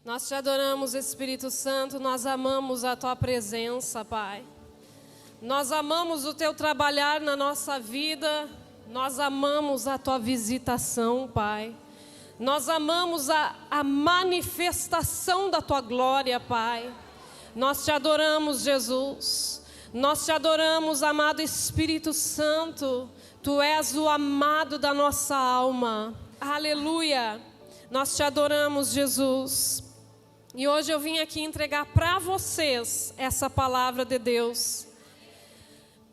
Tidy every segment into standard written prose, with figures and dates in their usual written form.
Nós te adoramos, Espírito Santo, nós amamos a Tua presença, Pai. Nós amamos o Teu trabalhar na nossa vida, nós amamos a Tua visitação, Pai. Nós amamos a manifestação da Tua glória, Pai. Nós te adoramos, Jesus. Nós te adoramos, amado Espírito Santo. Tu és o amado da nossa alma. Aleluia. Nós te adoramos, Jesus. E hoje eu vim aqui entregar para vocês essa palavra de Deus.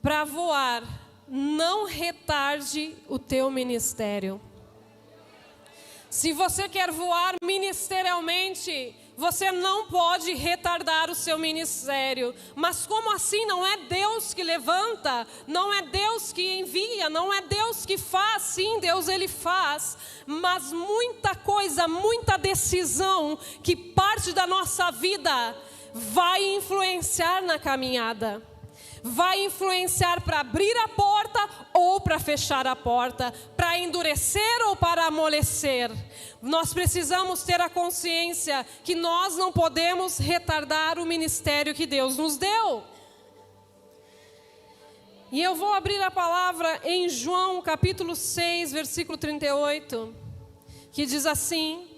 Para voar, não retarde o teu ministério. Se você quer voar ministerialmente, você não pode retardar o seu ministério. Mas como assim? Não é Deus que levanta, não é Deus que envia, não é Deus que faz. Sim, Deus ele faz. Mas muita coisa, muita decisão que parte da nossa vida vai influenciar na caminhada. Vai influenciar para abrir a porta ou para fechar a porta, para endurecer ou para amolecer. Nós precisamos ter a consciência que nós não podemos retardar o ministério que Deus nos deu. E eu vou abrir a palavra em João capítulo 6, versículo 38, que diz assim: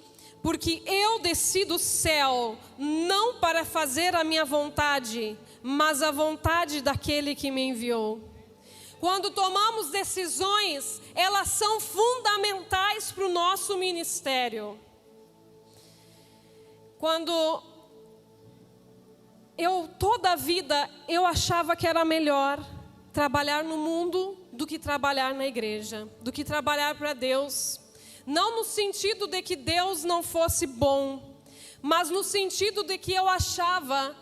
porque eu desci do céu não para fazer a minha vontade, mas a vontade daquele que me enviou. Quando tomamos decisões, elas são fundamentais para o nosso ministério. Toda a vida, eu achava que era melhor trabalhar no mundo do que trabalhar na igreja, do que trabalhar para Deus. Não no sentido de que Deus não fosse bom, mas no sentido de que eu achava,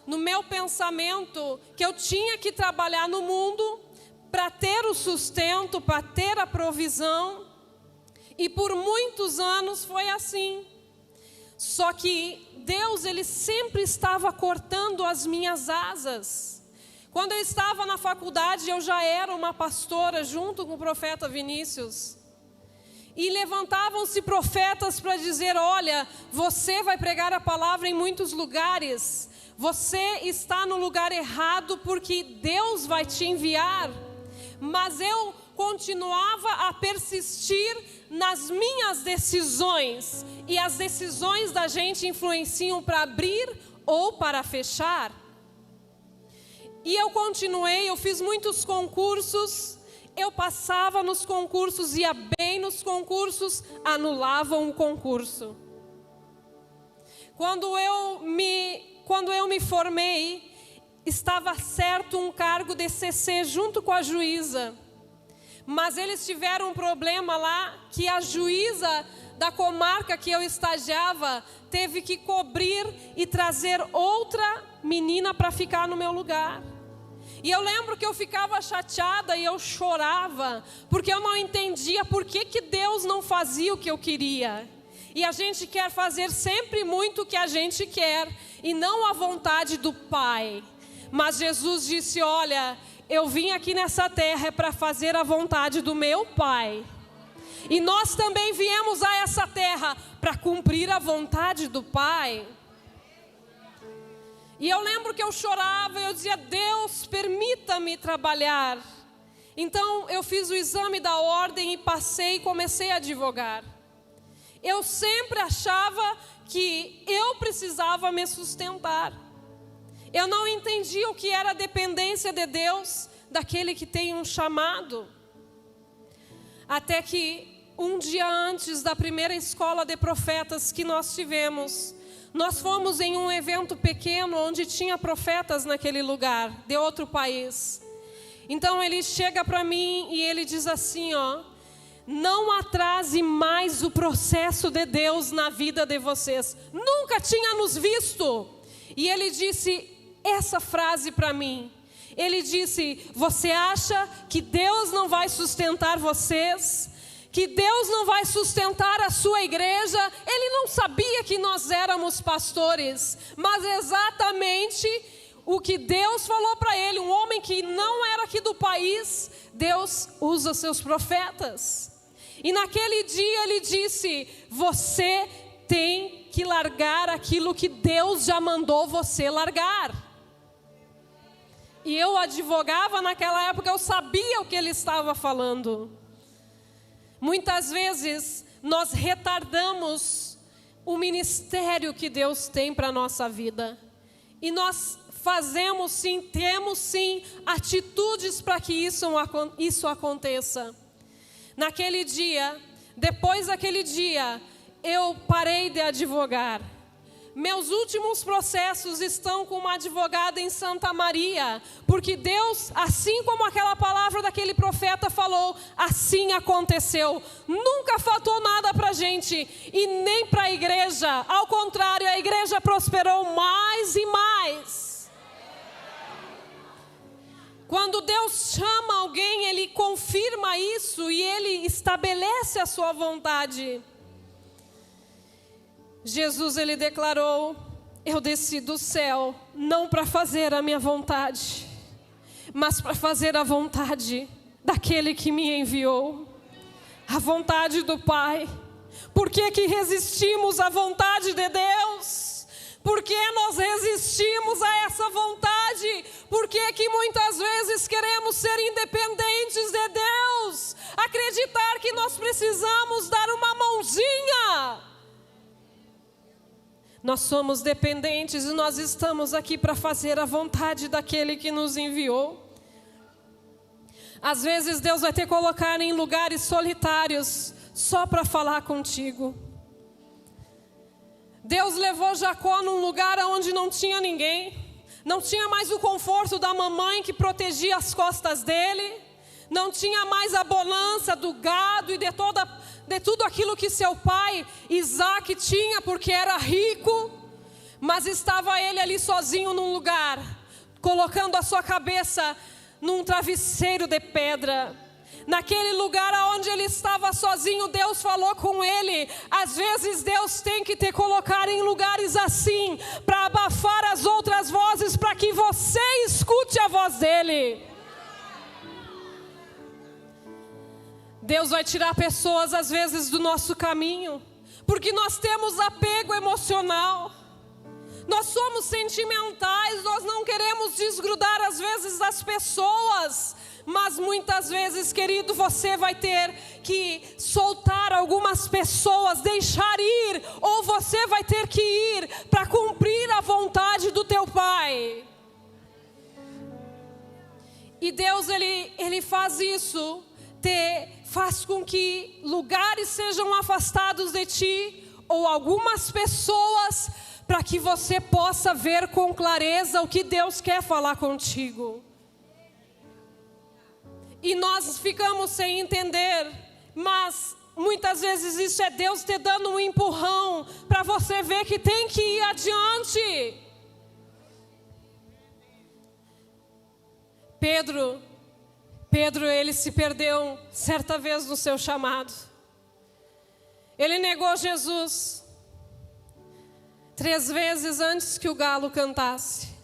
no meu pensamento, que eu tinha que trabalhar no mundo para ter o sustento, para ter a provisão. E por muitos anos foi assim. Só que Deus, ele sempre estava cortando as minhas asas. Quando eu estava na faculdade, eu já era uma pastora junto com o profeta Vinícius. E levantavam-se profetas para dizer: olha, você vai pregar a palavra em muitos lugares. Você está no lugar errado porque Deus vai te enviar. Mas eu continuava a persistir nas minhas decisões. E as decisões da gente influenciam para abrir ou para fechar. E eu continuei, eu fiz muitos concursos. Eu passava nos concursos, ia bem nos concursos, anulavam o concurso. Quando eu me formei, estava certo um cargo de CC junto com a juíza. Mas eles tiveram um problema lá, que a juíza da comarca que eu estagiava teve que cobrir e trazer outra menina para ficar no meu lugar. E eu lembro que eu ficava chateada e eu chorava, porque eu não entendia por que Deus não fazia o que eu queria. E a gente quer fazer sempre muito o que a gente quer, e não a vontade do Pai. Mas Jesus disse: olha, eu vim aqui nessa terra para fazer a vontade do meu Pai. E nós também viemos a essa terra para cumprir a vontade do Pai. E eu lembro que eu chorava, eu dizia: Deus, permita-me trabalhar. Então eu fiz o exame da ordem e passei e comecei a advogar. Eu sempre achava que eu precisava me sustentar. Eu não entendia o que era a dependência de Deus, daquele que tem um chamado. Até que um dia antes da primeira escola de profetas que nós tivemos, nós fomos em um evento pequeno onde tinha profetas naquele lugar, de outro país. Então ele chega para mim e ele diz assim: ó, não atrase mais o processo de Deus na vida de vocês. Nunca tinha nos visto. E ele disse essa frase para mim. Ele disse: você acha que Deus não vai sustentar vocês? Que Deus não vai sustentar a sua igreja? Ele não sabia que nós éramos pastores, mas exatamente o que Deus falou para ele, um homem que não era aqui do país, Deus usa seus profetas. E naquele dia ele disse: você tem que largar aquilo que Deus já mandou você largar. E eu advogava naquela época, eu sabia o que ele estava falando. Muitas vezes nós retardamos o ministério que Deus tem para a nossa vida. E nós fazemos sim, temos sim atitudes para que isso aconteça. Naquele dia, depois daquele dia, eu parei de advogar. Meus últimos processos estão com uma advogada em Santa Maria, porque Deus, assim como aquela palavra daquele profeta falou, assim aconteceu. Nunca faltou nada para a gente e nem para a igreja. Ao contrário, a igreja prosperou mais e mais. Quando Deus chama alguém, Ele confirma isso e Ele estabelece a sua vontade. Jesus, Ele declarou: eu desci do céu, não para fazer a minha vontade, mas para fazer a vontade daquele que me enviou, a vontade do Pai. Por que que resistimos à vontade de Deus? Por que nós resistimos a essa vontade? Por que que muitas vezes queremos ser independentes de Deus? Acreditar que nós precisamos dar uma mãozinha. Nós somos dependentes e nós estamos aqui para fazer a vontade daquele que nos enviou. Às vezes Deus vai te colocar em lugares solitários só para falar contigo. Deus levou Jacó num lugar onde não tinha ninguém. Não tinha mais o conforto da mamãe que protegia as costas dele. Não tinha mais a bonança do gado e de tudo aquilo que seu pai Isaac tinha, porque era rico. Mas estava ele ali sozinho num lugar, colocando a sua cabeça num travesseiro de pedra. Naquele lugar onde ele estava sozinho, Deus falou com ele. Às vezes Deus tem que te colocar em lugares assim, para abafar as outras vozes, para que você escute a voz dele. Deus vai tirar pessoas às vezes do nosso caminho, porque nós temos apego emocional. Nós somos sentimentais, nós não queremos desgrudar às vezes das pessoas. Mas muitas vezes, querido, você vai ter que soltar algumas pessoas, deixar ir, ou você vai ter que ir para cumprir a vontade do teu Pai. E Deus, Ele faz isso, faz com que lugares sejam afastados de ti, ou algumas pessoas, para que você possa ver com clareza o que Deus quer falar contigo. E nós ficamos sem entender, mas muitas vezes isso é Deus te dando um empurrão para você ver que tem que ir adiante. Pedro, ele se perdeu certa vez no seu chamado. Ele negou Jesus 3 vezes antes que o galo cantasse.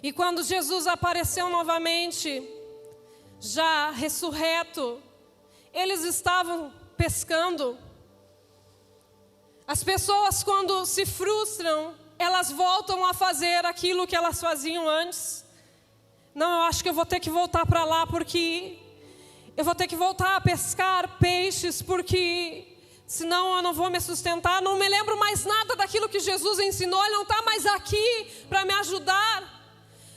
E quando Jesus apareceu novamente, já ressurreto, eles estavam pescando. As pessoas, quando se frustram, elas voltam a fazer aquilo que elas faziam antes. Não, eu acho que eu vou ter que voltar para lá, porque eu vou ter que voltar a pescar peixes, porque senão eu não vou me sustentar. Não me lembro mais nada daquilo que Jesus ensinou, Ele não está mais aqui para me ajudar.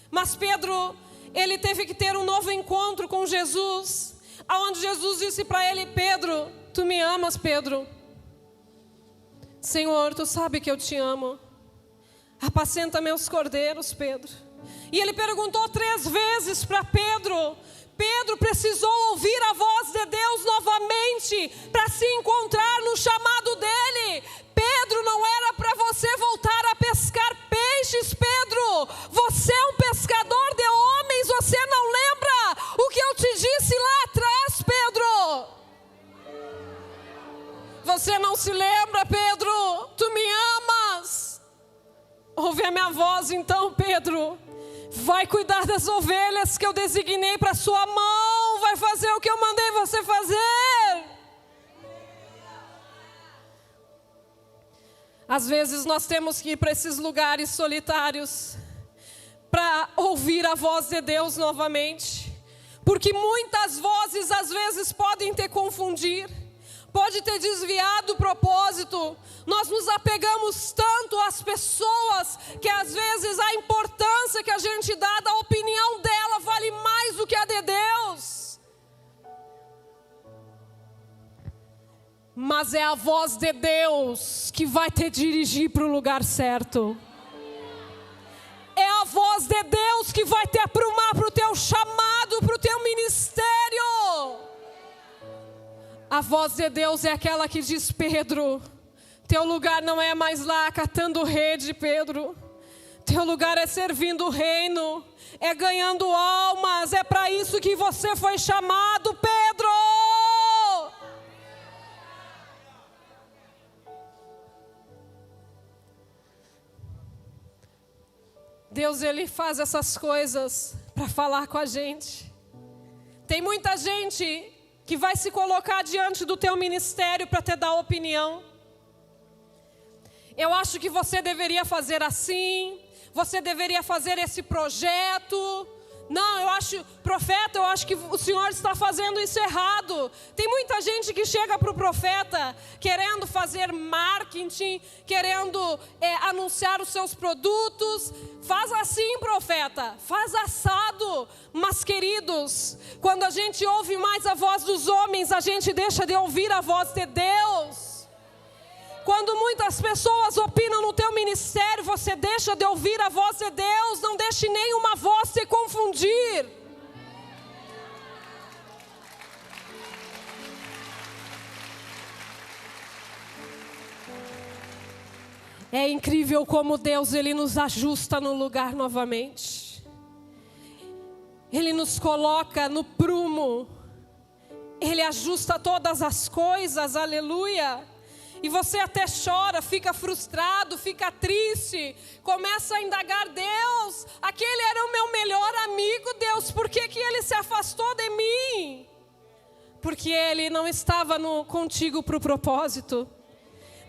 Mas Pedro, ele teve que ter um novo encontro com Jesus, aonde Jesus disse para ele: Pedro, tu me amas, Pedro? Senhor, tu sabe que eu te amo. Apacenta meus cordeiros, Pedro. E ele perguntou 3 vezes para Pedro. Pedro precisou ouvir a voz de Deus novamente para se encontrar no chamado dele. Pedro, não era para você voltar a pescar peixes, Pedro. Você é um pescador de homens. Você não lembra o que eu te disse lá atrás, Pedro? Você não se lembra, Pedro? Tu me amas? Ouve a minha voz então, Pedro. Vai cuidar das ovelhas que eu designei para sua mão. Vai fazer o que eu mandei você fazer. Às vezes nós temos que ir para esses lugares solitários para ouvir a voz de Deus novamente. Porque muitas vozes às vezes podem te confundir, pode ter desviado o propósito. Nós nos apegamos tanto às pessoas que às vezes a importância que a gente dá da opinião dela vale mais do que a de Deus. Mas é a voz de Deus que vai te dirigir para o lugar certo. É a voz de Deus que vai te aprumar para o teu chamado, para o teu ministério. A voz de Deus é aquela que diz: Pedro, teu lugar não é mais lá catando rede, Pedro. Teu lugar é servindo o reino, é ganhando almas, é para isso que você foi chamado, Pedro. Deus, Ele faz essas coisas para falar com a gente. Tem muita gente que vai se colocar diante do teu ministério para te dar opinião. Eu acho que você deveria fazer assim, você deveria fazer esse projeto. Não, profeta, eu acho que o senhor está fazendo isso errado. Tem muita gente que chega para o profeta querendo fazer marketing, querendo anunciar os seus produtos. Faz assim, profeta, faz assado. Mas queridos, quando a gente ouve mais a voz dos homens, a gente deixa de ouvir a voz de Deus. Quando muitas pessoas opinam no teu ministério, você deixa de ouvir a voz de Deus. Não deixe nenhuma voz se confundir. É incrível como Deus, Ele nos ajusta no lugar novamente. Ele nos coloca no prumo. Ele ajusta todas as coisas, aleluia. E você até chora, fica frustrado, fica triste, começa a indagar: Deus, aquele era o meu melhor amigo, Deus, por que ele se afastou de mim? Porque ele não estava contigo para o propósito,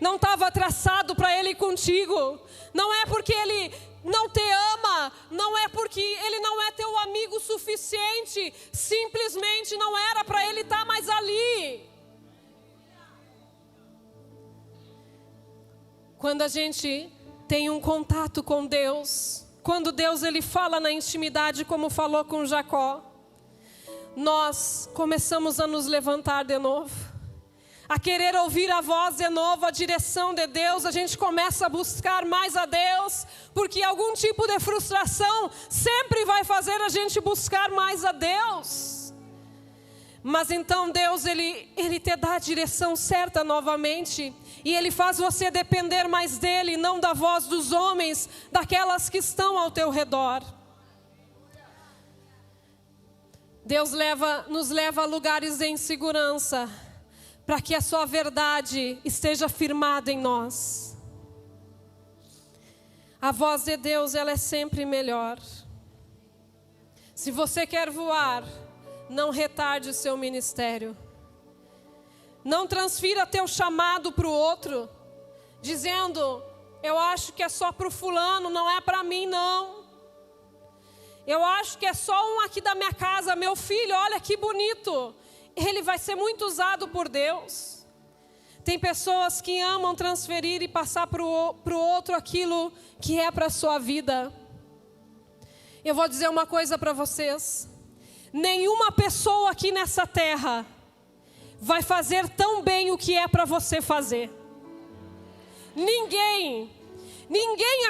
não estava traçado para ele ir contigo. Não é porque ele não te ama, não é porque ele não é teu amigo suficiente, simplesmente não era para ele estar mais ali. Quando a gente tem um contato com Deus, quando Deus Ele fala na intimidade como falou com Jacó, nós começamos a nos levantar de novo, a querer ouvir a voz de novo, a direção de Deus. A gente começa a buscar mais a Deus, porque algum tipo de frustração sempre vai fazer a gente buscar mais a Deus. Mas então Deus, Ele te dá a direção certa novamente, e Ele faz você depender mais dEle, não da voz dos homens, daquelas que estão ao teu redor. Deus nos leva a lugares de insegurança, para que a sua verdade esteja firmada em nós. A voz de Deus, ela é sempre melhor. Se você quer voar, não retarde o seu ministério. Não transfira teu chamado para o outro, dizendo: eu acho que é só para o fulano, não é para mim não. Eu acho que é só um aqui da minha casa, meu filho, olha que bonito. Ele vai ser muito usado por Deus. Tem pessoas que amam transferir e passar para o outro aquilo que é para a sua vida. Eu vou dizer uma coisa para vocês: nenhuma pessoa aqui nessa terra vai fazer tão bem o que é para você fazer. Ninguém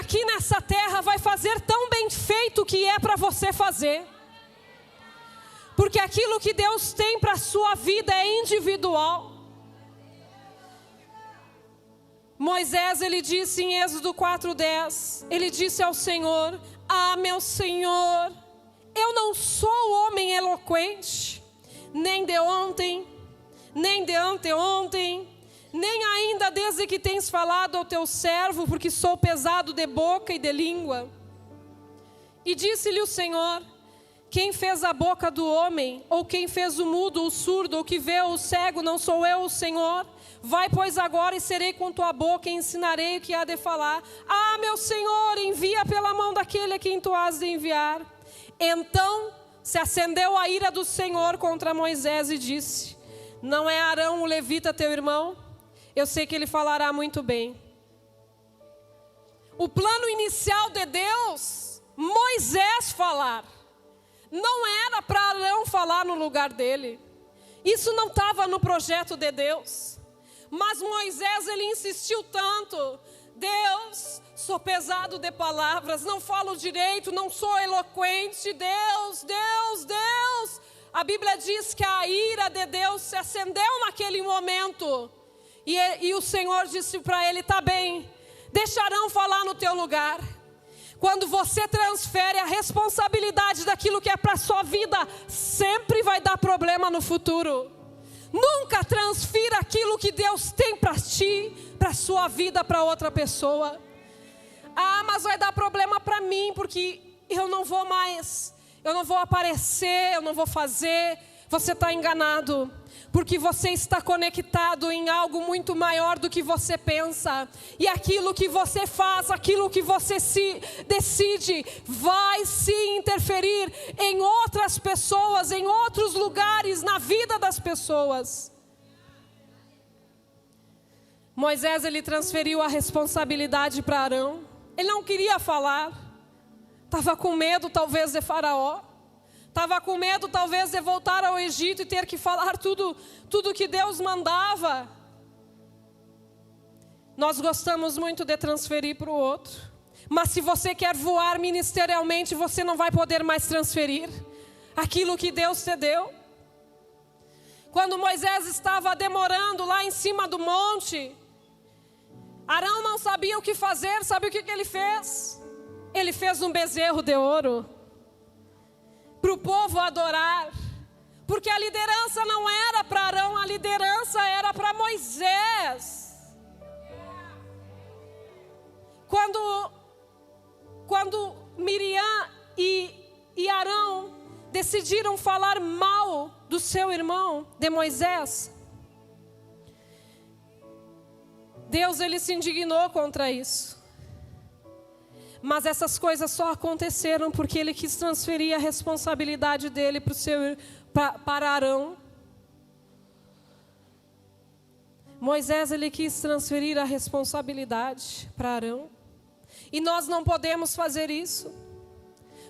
aqui nessa terra vai fazer tão bem feito o que é para você fazer. Porque aquilo que Deus tem para a sua vida é individual. Moisés, ele disse em Êxodo 4:10, ele disse ao Senhor: ah, meu Senhor, eu não sou homem eloquente, nem de ontem, nem de anteontem, nem ainda desde que tens falado ao teu servo, porque sou pesado de boca e de língua. E disse-lhe o Senhor: Quem fez a boca do homem? Ou quem fez o mudo, o surdo, o que vê, o cego? Não sou eu, o Senhor? Vai, pois, agora e serei com tua boca e ensinarei o que há de falar. Ah, meu Senhor, envia pela mão daquele a quem tu has de enviar. Então se acendeu a ira do Senhor contra Moisés e disse: não é Arão o levita teu irmão? Eu sei que ele falará muito bem. O plano inicial de Deus, Moisés falar. Não era para Arão falar no lugar dele. Isso não estava no projeto de Deus. Mas Moisés, ele insistiu tanto. Deus, sou pesado de palavras, não falo direito, não sou eloquente. Deus. A Bíblia diz que a ira de Deus se acendeu naquele momento. E o Senhor disse para ele: tá bem, deixa Arão falar no teu lugar. Quando você transfere a responsabilidade daquilo que é para a sua vida, sempre vai dar problema no futuro. Nunca transfira aquilo que Deus tem para ti, para a sua vida, para outra pessoa. Ah, mas vai dar problema para mim, porque eu não vou mais, eu não vou aparecer, eu não vou fazer. Você está enganado, porque você está conectado em algo muito maior do que você pensa. E aquilo que você faz, aquilo que você se decide, vai se interferir em outras pessoas, em outros lugares, na vida das pessoas. Moisés, ele transferiu a responsabilidade para Arão. Ele não queria falar, estava com medo talvez de Faraó. Estava com medo talvez de voltar ao Egito e ter que falar tudo que Deus mandava. Nós gostamos muito de transferir para o outro. Mas se você quer voar ministerialmente, você não vai poder mais transferir aquilo que Deus te deu. Quando Moisés estava demorando lá em cima do monte, Arão não sabia o que fazer. Sabe o que ele fez? Ele fez um bezerro de ouro para o povo adorar, porque a liderança não era para Arão, a liderança era para Moisés. Quando Miriam e Arão decidiram falar mal do seu irmão, de Moisés, Deus, ele se indignou contra isso. Mas essas coisas só aconteceram porque ele quis transferir a responsabilidade dele para Arão. Moisés, ele quis transferir a responsabilidade para Arão. E nós não podemos fazer isso,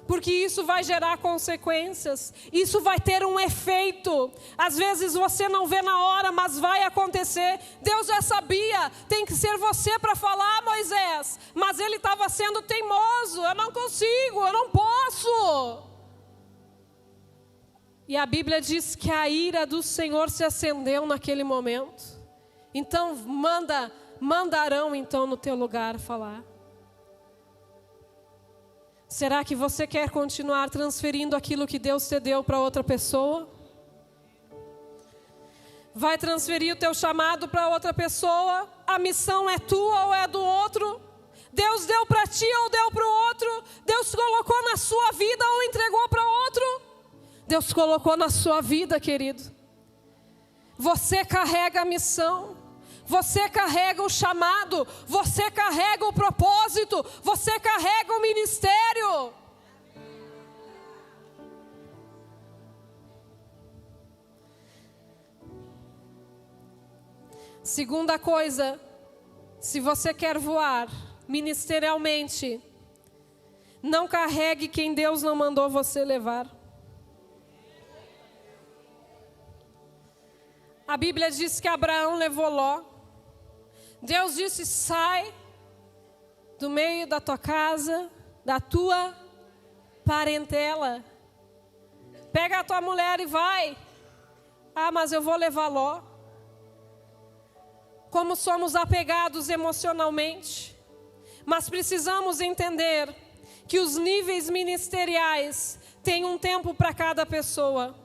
porque isso vai gerar consequências, isso vai ter um efeito. Às vezes você não vê na hora, mas vai acontecer. Deus já sabia, tem que ser você para falar, Moisés, mas ele estava sendo teimoso. Eu não consigo, eu não posso. E a Bíblia diz que a ira do Senhor se acendeu naquele momento. Então manda Arão então no teu lugar falar. Será que você quer continuar transferindo aquilo que Deus te deu para outra pessoa? Vai transferir o teu chamado para outra pessoa? A missão é tua ou é do outro? Deus deu para ti ou deu para o outro? Deus colocou na sua vida ou entregou para outro? Deus colocou na sua vida, querido. Você carrega a missão. Você carrega o chamado, você carrega o propósito, você carrega o ministério. Segunda coisa, se você quer voar ministerialmente, não carregue quem Deus não mandou você levar. A Bíblia diz que Abraão levou Ló. Deus disse: sai do meio da tua casa, da tua parentela. Pega a tua mulher e vai. Ah, mas eu vou levar Ló. Como somos apegados emocionalmente. Mas precisamos entender que os níveis ministeriais têm um tempo para cada pessoa.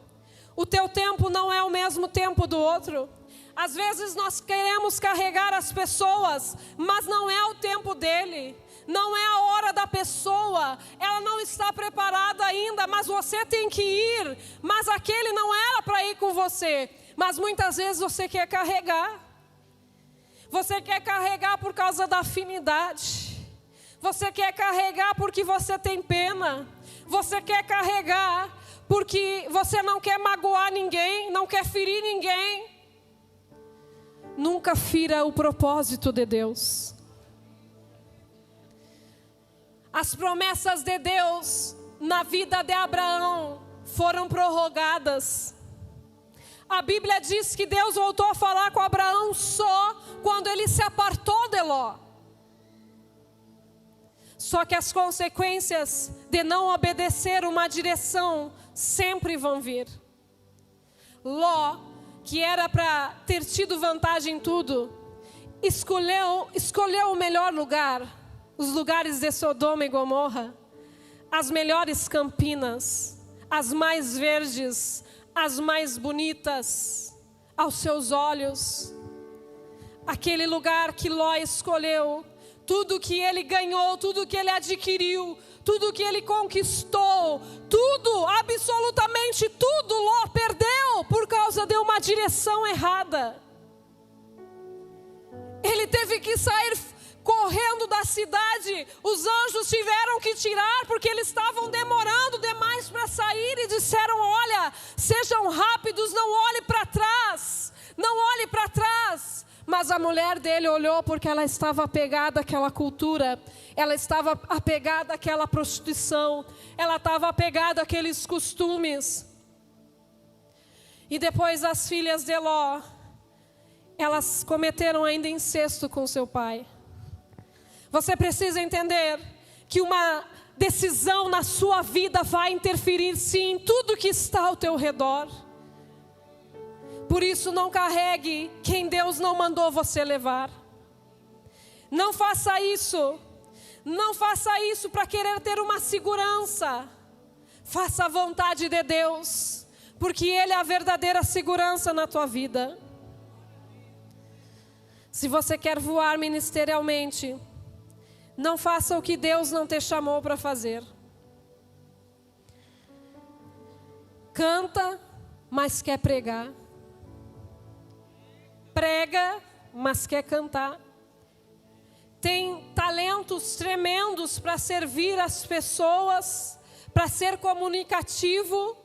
O teu tempo não é o mesmo tempo do outro. Às vezes nós queremos carregar as pessoas, mas não é o tempo dele. Não é a hora da da pessoa, ela não está preparada ainda, mas você tem que ir. Mas aquele não era para ir com você. Mas muitas vezes você quer carregar. Você quer carregar por causa da afinidade. Você quer carregar porque você tem pena. Você quer carregar porque você não quer magoar ninguém, não quer ferir ninguém. Nunca fira o propósito de Deus. As promessas de Deus na vida de Abraão foram prorrogadas. A Bíblia diz que Deus voltou a falar com Abraão só quando ele se apartou de Ló. Só que as consequências de não obedecer uma direção sempre vão vir. Ló, que era para ter tido vantagem em tudo, escolheu o melhor lugar, os lugares de Sodoma e Gomorra, as melhores campinas, as mais verdes, as mais bonitas aos seus olhos. Aquele lugar que Ló escolheu, tudo que ele ganhou, tudo que ele adquiriu, tudo que ele conquistou, tudo, absolutamente tudo, Ló perdeu por causa de uma direção errada. Ele teve que sair correndo da cidade. Os anjos tiveram que tirar porque eles estavam demorando demais para sair e disseram: olha, sejam rápidos, não olhe para trás, não olhe para trás. Mas a mulher dele olhou porque ela estava apegada àquela cultura, ela estava apegada àquela prostituição, ela estava apegada àqueles costumes. E depois as filhas de Ló, elas cometeram ainda incesto com seu pai. Você precisa entender que uma decisão na sua vida vai interferir sim em tudo que está ao teu redor. Por isso não carregue quem Deus não mandou você levar. Não faça isso. Não faça isso para querer ter uma segurança. Faça a vontade de Deus, porque Ele é a verdadeira segurança na tua vida. Se você quer voar ministerialmente, não faça o que Deus não te chamou para fazer. Canta, mas quer pregar. Prega, mas quer cantar. Tem talentos tremendos para servir as pessoas, para ser comunicativo,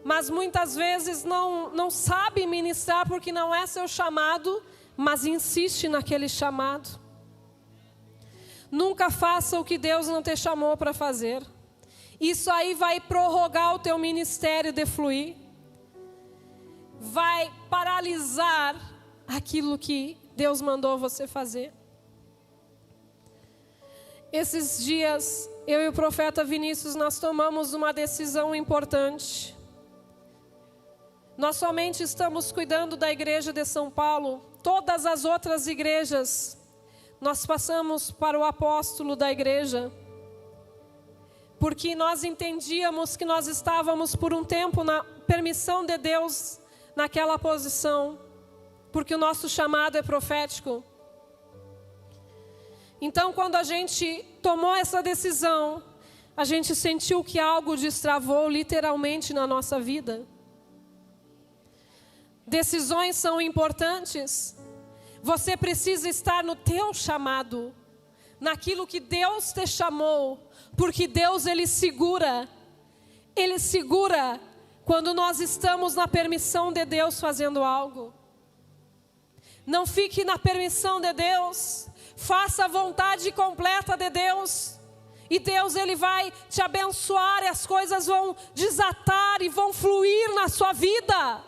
mas muitas vezes não sabe ministrar porque não é seu chamado, mas insiste naquele chamado. Nunca faça o que Deus não te chamou para fazer. Isso aí vai prorrogar o teu ministério de fluir. Vai paralisar aquilo que Deus mandou você fazer. Esses dias, eu e o profeta Vinícius, nós tomamos uma decisão importante. Nós somente estamos cuidando da igreja de São Paulo. Todas as outras igrejas, nós passamos para o apóstolo da igreja. Porque nós entendíamos que nós estávamos por um tempo na permissão de Deus naquela posição. Porque o nosso chamado é profético. Então, quando a gente tomou essa decisão, a gente sentiu que algo destravou literalmente na nossa vida. Decisões são importantes. Você precisa estar no teu chamado, naquilo que Deus te chamou, porque Deus, Ele segura quando nós estamos na permissão de Deus fazendo algo. Não fique na permissão de Deus, faça a vontade completa de Deus, e Deus, Ele vai te abençoar, e as coisas vão desatar e vão fluir na sua vida.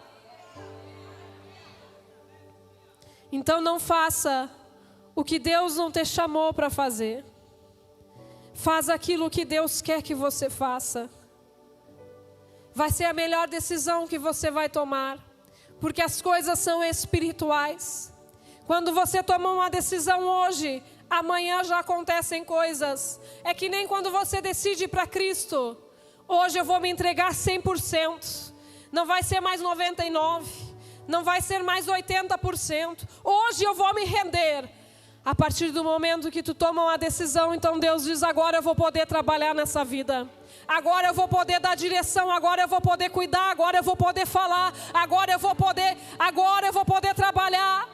Então não faça o que Deus não te chamou para fazer. Faz aquilo que Deus quer que você faça. Vai ser a melhor decisão que você vai tomar, porque as coisas são espirituais. Quando você toma uma decisão hoje, amanhã já acontecem coisas. É que nem quando você decide para Cristo: hoje eu vou me entregar 100%. Não vai ser mais 99%. Não vai ser mais 80%. Hoje eu vou me render. A partir do momento que tu toma uma decisão, então Deus diz: agora eu vou poder trabalhar nessa vida. Agora eu vou poder dar direção, agora eu vou poder cuidar, agora eu vou poder falar, agora eu vou poder trabalhar.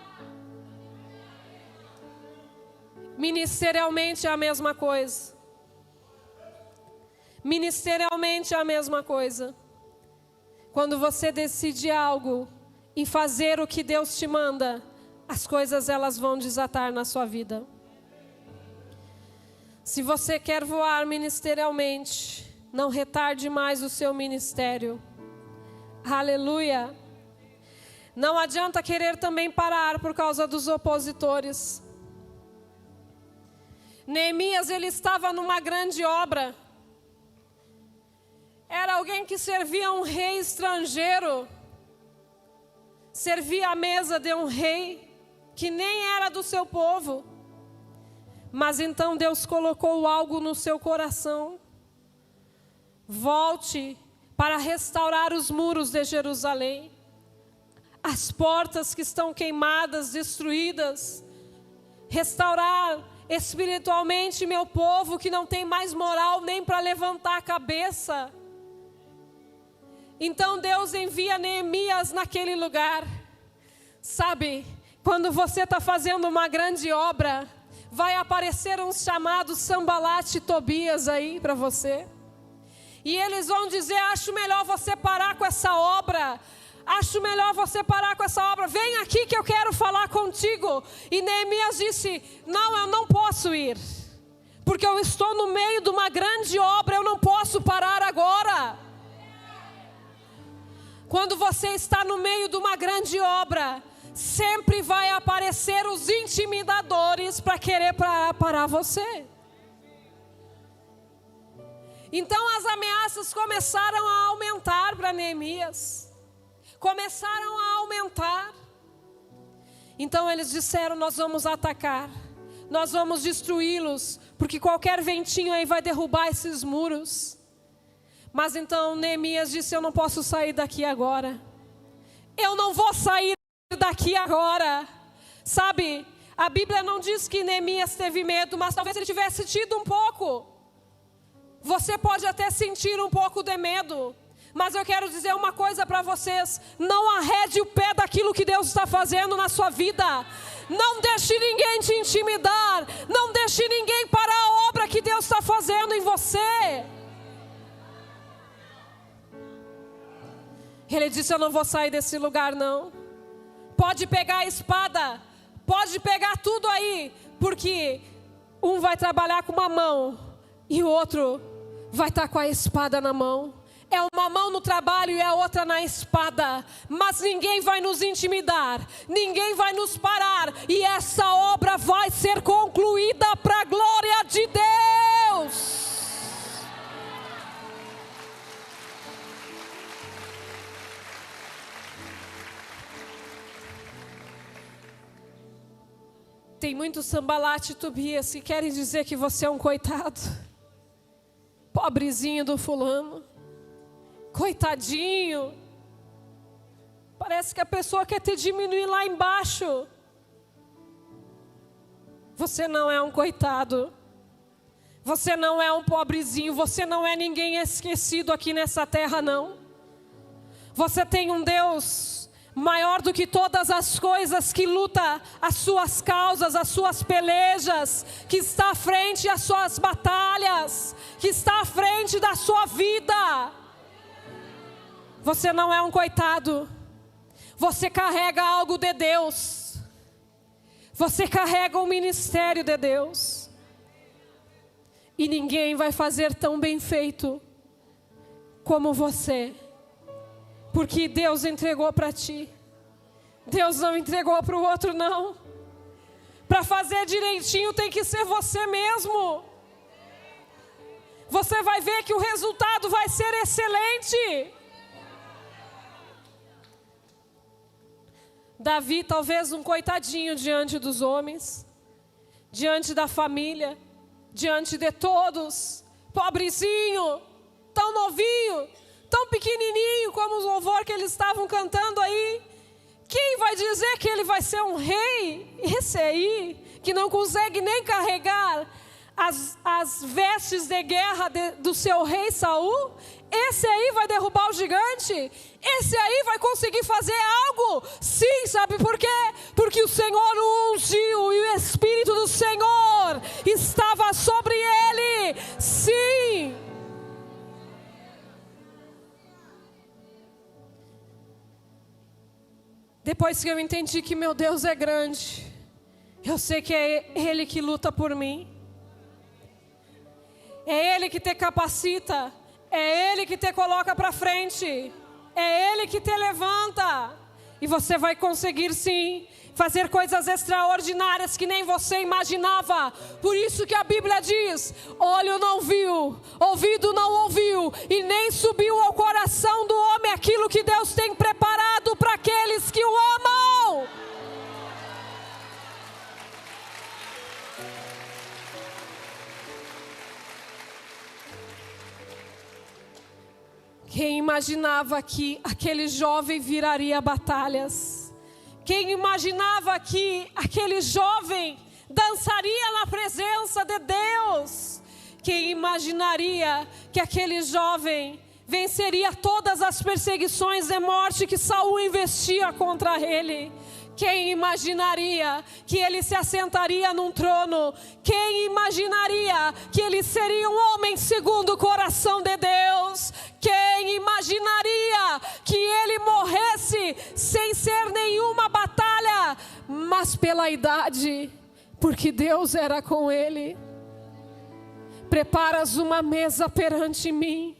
Ministerialmente é a mesma coisa. Ministerialmente é a mesma coisa. Quando você decide algo em fazer o que Deus te manda, as coisas elas vão desatar na sua vida. Se você quer voar ministerialmente, não retarde mais o seu ministério. Aleluia. Não adianta querer também parar por causa dos opositores. Neemias, ele estava numa grande obra. Era alguém que servia um rei estrangeiro. Servia à mesa de um rei que nem era do seu povo. Mas então Deus colocou algo no seu coração. Volte para restaurar os muros de Jerusalém. As portas que estão queimadas, destruídas. Restaurar espiritualmente meu povo que não tem mais moral nem para levantar a cabeça. Então Deus envia Neemias naquele lugar. Sabe, quando você está fazendo uma grande obra, vai aparecer uns chamados Sambalat e Tobias aí para você. E eles vão dizer: acho melhor você parar com essa obra. Acho melhor você parar com essa obra. Vem aqui que eu quero falar contigo. E Neemias disse: não, eu não posso ir. Porque eu estou no meio de uma grande obra, eu não posso parar agora. Quando você está no meio de uma grande obra, sempre vai aparecer os intimidadores para querer parar você. Então as ameaças começaram a aumentar para Neemias. Começaram a aumentar. Então eles disseram: nós vamos atacar. Nós vamos destruí-los. Porque qualquer ventinho aí vai derrubar esses muros. Mas então Neemias disse: eu não posso sair daqui agora. Eu não vou sair daqui agora. Sabe, a Bíblia não diz que Neemias teve medo, mas talvez ele tivesse tido um pouco. Você pode até sentir um pouco de medo, mas eu quero dizer uma coisa para vocês: não arrede o pé daquilo que Deus está fazendo na sua vida. Não deixe ninguém te intimidar. Não deixe ninguém parar a obra que Deus está fazendo em você. Ele disse: eu não vou sair desse lugar não. Pode pegar a espada, pode pegar tudo aí, porque um vai trabalhar com uma mão e o outro vai estar com a espada na mão. É uma mão no trabalho e a outra na espada. Mas ninguém vai nos intimidar, ninguém vai nos parar, e essa obra vai ser concluída para a glória de Deus. Tem muitos Sambalat e Tobias que querem dizer que você é um coitado. Pobrezinho do fulano. Coitadinho. Parece que a pessoa quer te diminuir lá embaixo. Você não é um coitado. Você não é um pobrezinho. Você não é ninguém esquecido aqui nessa terra, não. Você tem um Deus maior do que todas as coisas, que luta as suas causas, as suas pelejas, que está à frente das suas batalhas, que está à frente da sua vida. Você não é um coitado. Você carrega algo de Deus. Você carrega o ministério de Deus. E ninguém vai fazer tão bem feito como você. Porque Deus entregou para ti. Deus não entregou para o outro, não. Para fazer direitinho tem que ser você mesmo. Você vai ver que o resultado vai ser excelente. Davi, talvez um coitadinho diante dos homens, diante da família, diante de todos. Pobrezinho, tão novinho, tão pequenininho como os louvores que eles estavam cantando aí. Quem vai dizer que ele vai ser um rei? Esse aí, que não consegue nem carregar as vestes de guerra do seu rei Saul, esse aí vai derrubar o gigante? Esse aí vai conseguir fazer algo? Sim, sabe por quê? Porque o Senhor o ungiu e o Espírito do Senhor estava sobre ele. Sim. Depois que eu entendi que meu Deus é grande, eu sei que é Ele que luta por mim. É Ele que te capacita. É Ele que te coloca para frente. É Ele que te levanta. E você vai conseguir sim fazer coisas extraordinárias que nem você imaginava. Por isso que a Bíblia diz: olho não viu, ouvido não ouviu, e nem subiu ao coração do homem aquilo que Deus tem preparado para aqueles que o amam. Quem imaginava que aquele jovem viraria batalhas? Quem imaginava que aquele jovem dançaria na presença de Deus? Quem imaginaria que aquele jovem venceria todas as perseguições de morte que Saul investia contra ele? Quem imaginaria que ele se assentaria num trono? Quem imaginaria que ele seria um homem segundo o coração de Deus? Quem imaginaria que ele morresse sem ser nenhuma batalha, mas pela idade, porque Deus era com ele? Preparas uma mesa perante mim,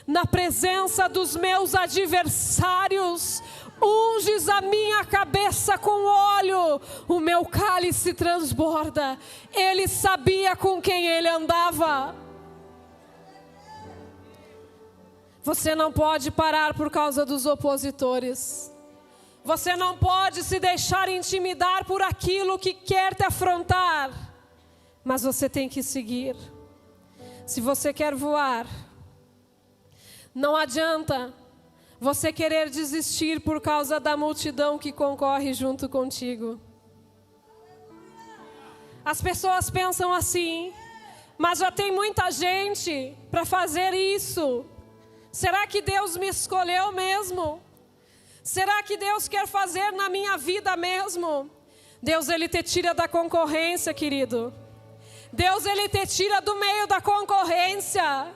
na presença dos meus adversários. Unges a minha cabeça com óleo, o meu cálice transborda. Ele sabia com quem ele andava. Você não pode parar por causa dos opositores. Você não pode se deixar intimidar por aquilo que quer te afrontar. Mas você tem que seguir. Se você quer voar, não adianta você querer desistir por causa da multidão que concorre junto contigo. As pessoas pensam assim: mas já tem muita gente para fazer isso. Será que Deus me escolheu mesmo? Será que Deus quer fazer na minha vida mesmo? Deus, Ele te tira da concorrência, querido. Deus, Ele te tira do meio da concorrência,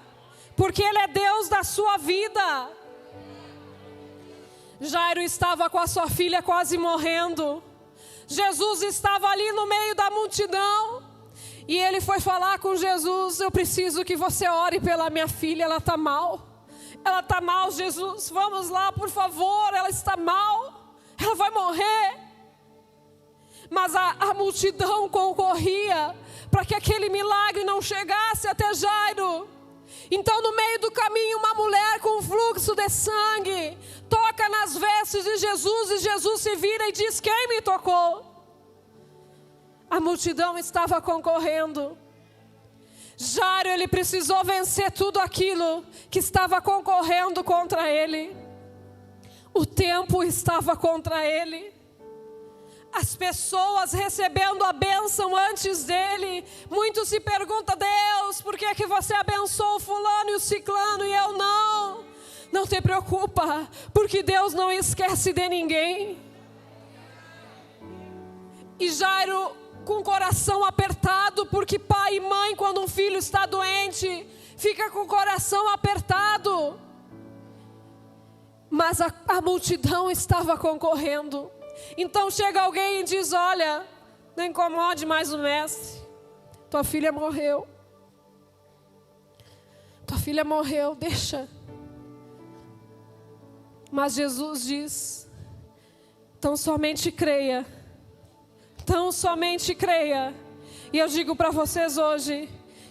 porque Ele é Deus da sua vida. Jairo estava com a sua filha quase morrendo. Jesus estava ali no meio da multidão. E ele foi falar com Jesus: eu preciso que você ore pela minha filha, ela está mal. Ela está mal, Jesus, vamos lá, por favor, ela está mal. Ela vai morrer. Mas a multidão concorria para que aquele milagre não chegasse até Jairo. Então, no meio do caminho, uma mulher com fluxo de sangue toca nas vestes de Jesus, e Jesus se vira e diz: quem me tocou? A multidão estava concorrendo. Jairo, ele precisou vencer tudo aquilo que estava concorrendo contra ele. O tempo estava contra ele. As pessoas recebendo a bênção antes dele. Muitos se perguntam: Deus, por que você abençoou o fulano e o ciclano e eu não? Não te preocupa, porque Deus não esquece de ninguém. E Jairo, com o coração apertado, porque pai e mãe, quando um filho está doente, fica com o coração apertado. Mas a multidão estava concorrendo. Então chega alguém e diz: olha, não incomode mais o mestre. Tua filha morreu. Tua filha morreu, deixa. Mas Jesus diz: tão somente creia. Tão somente creia. E eu digo para vocês hoje: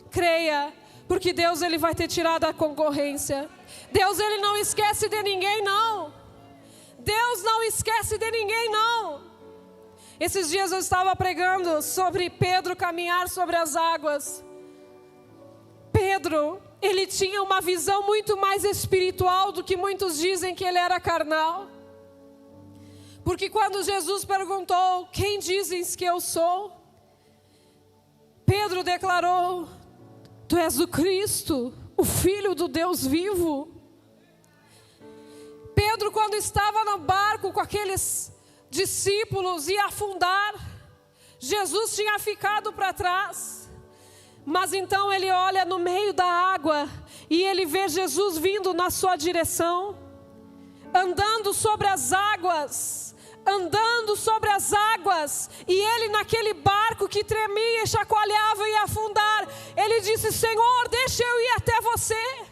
creia, porque Deus, Ele vai te tirar da concorrência. Deus, Ele não esquece de ninguém, não. Deus não esquece de ninguém, não. Esses dias eu estava pregando sobre Pedro caminhar sobre as águas. Pedro, ele tinha uma visão muito mais espiritual do que muitos dizem que ele era carnal. Porque quando Jesus perguntou: quem dizem que eu sou? Pedro declarou: Tu és o Cristo, o Filho do Deus vivo. Pedro, quando estava no barco com aqueles discípulos, ia afundar. Jesus tinha ficado para trás. Mas então ele olha no meio da água e ele vê Jesus vindo na sua direção, andando sobre as águas, e ele naquele barco que tremia e chacoalhava e ia afundar, ele disse: Senhor, deixa eu ir até você.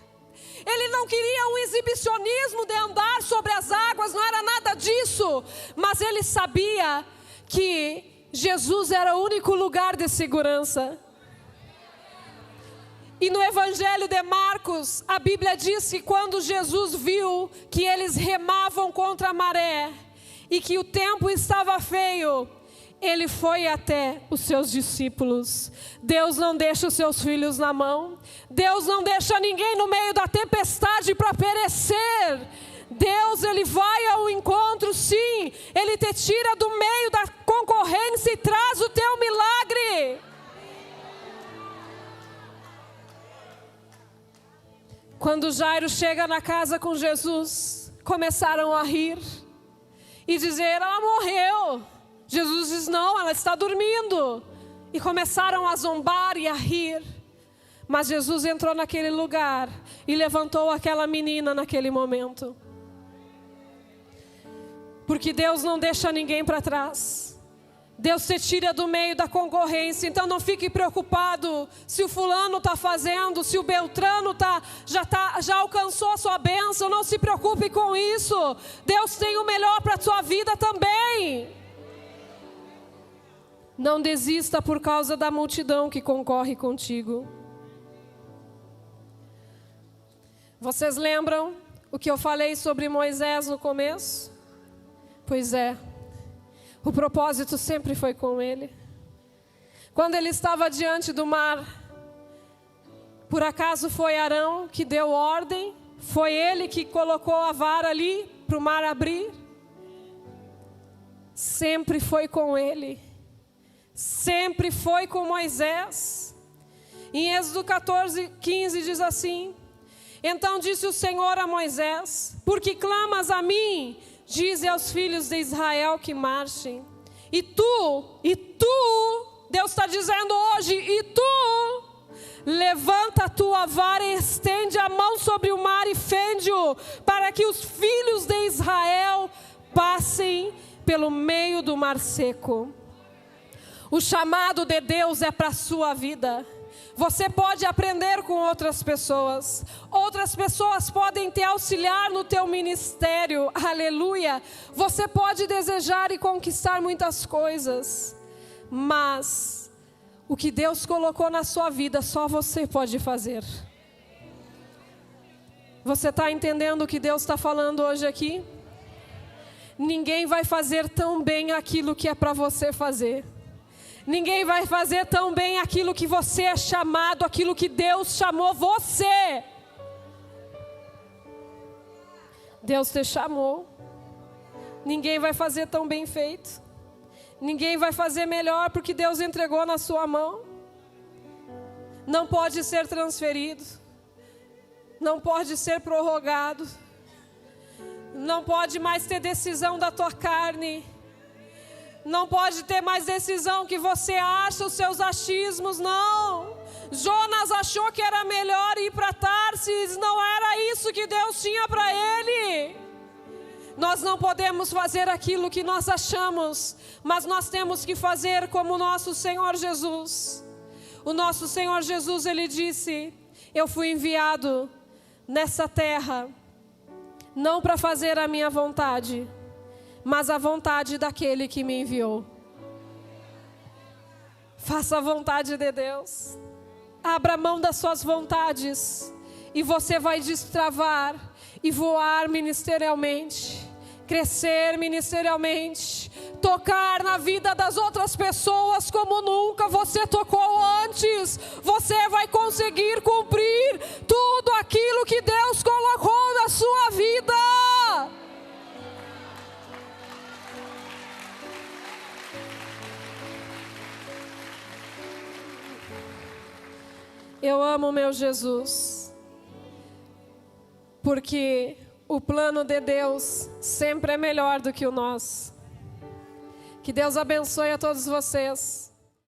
Ele não queria um exibicionismo de andar sobre as águas, não era nada disso, mas ele sabia que Jesus era o único lugar de segurança. E no Evangelho de Marcos, a Bíblia diz que quando Jesus viu que eles remavam contra a maré e que o tempo estava feio, ele foi até os seus discípulos. Deus não deixa os seus filhos na mão. Deus não deixa ninguém no meio da tempestade para perecer. Deus, Ele vai ao encontro, sim. Ele te tira do meio da concorrência e traz o teu milagre. Quando Jairo chega na casa com Jesus, começaram a rir e dizer: ela morreu. Jesus diz: não, ela está dormindo. E começaram a zombar e a rir. Mas Jesus entrou naquele lugar e levantou aquela menina naquele momento. Porque Deus não deixa ninguém para trás. Deus te tira do meio da concorrência. Então não fique preocupado se o fulano está fazendo, se o Beltrano já alcançou a sua bênção. Não se preocupe com isso. Deus tem o melhor para a sua vida também. Não desista por causa da multidão que concorre contigo. Vocês lembram o que eu falei sobre Moisés no começo? Pois é, o propósito sempre foi com ele. Quando ele estava diante do mar, por acaso foi Arão que deu ordem? Foi ele que colocou a vara ali para o mar abrir? Sempre foi com ele. Sempre foi com Moisés. Em Êxodo 14:15 diz assim: então disse o Senhor a Moisés: por que clamas a mim? Dize aos filhos de Israel que marchem. E tu, Deus está dizendo hoje, e tu, levanta a tua vara e estende a mão sobre o mar e fende-o, para que os filhos de Israel passem pelo meio do mar seco. O chamado de Deus é para a sua vida. Você pode aprender com outras pessoas. Outras pessoas podem te auxiliar no teu ministério. Aleluia. Você pode desejar e conquistar muitas coisas. Mas o que Deus colocou na sua vida, só você pode fazer. Você está entendendo o que Deus está falando hoje aqui? Ninguém vai fazer tão bem aquilo que é para você fazer. Ninguém vai fazer tão bem aquilo que você é chamado, aquilo que Deus chamou você. Deus te chamou. Ninguém vai fazer tão bem feito. Ninguém vai fazer melhor porque Deus entregou na sua mão. Não pode ser transferido. Não pode ser prorrogado. Não pode mais ter decisão da tua carne. Não pode ter mais decisão que você acha, os seus achismos, não. Jonas achou que era melhor ir para Tarsis, não era isso que Deus tinha para ele. Nós não podemos fazer aquilo que nós achamos, mas nós temos que fazer como o nosso Senhor Jesus. O nosso Senhor Jesus, Ele disse: eu fui enviado nessa terra, não para fazer a minha vontade, mas a vontade daquele que me enviou. Faça a vontade de Deus. Abra mão das suas vontades e você vai destravar e voar ministerialmente, crescer ministerialmente, tocar na vida das outras pessoas como nunca você tocou antes. Você vai conseguir cumprir tudo aquilo que Deus colocou na sua vida. Eu amo meu Jesus, porque o plano de Deus sempre é melhor do que o nosso. Que Deus abençoe a todos vocês.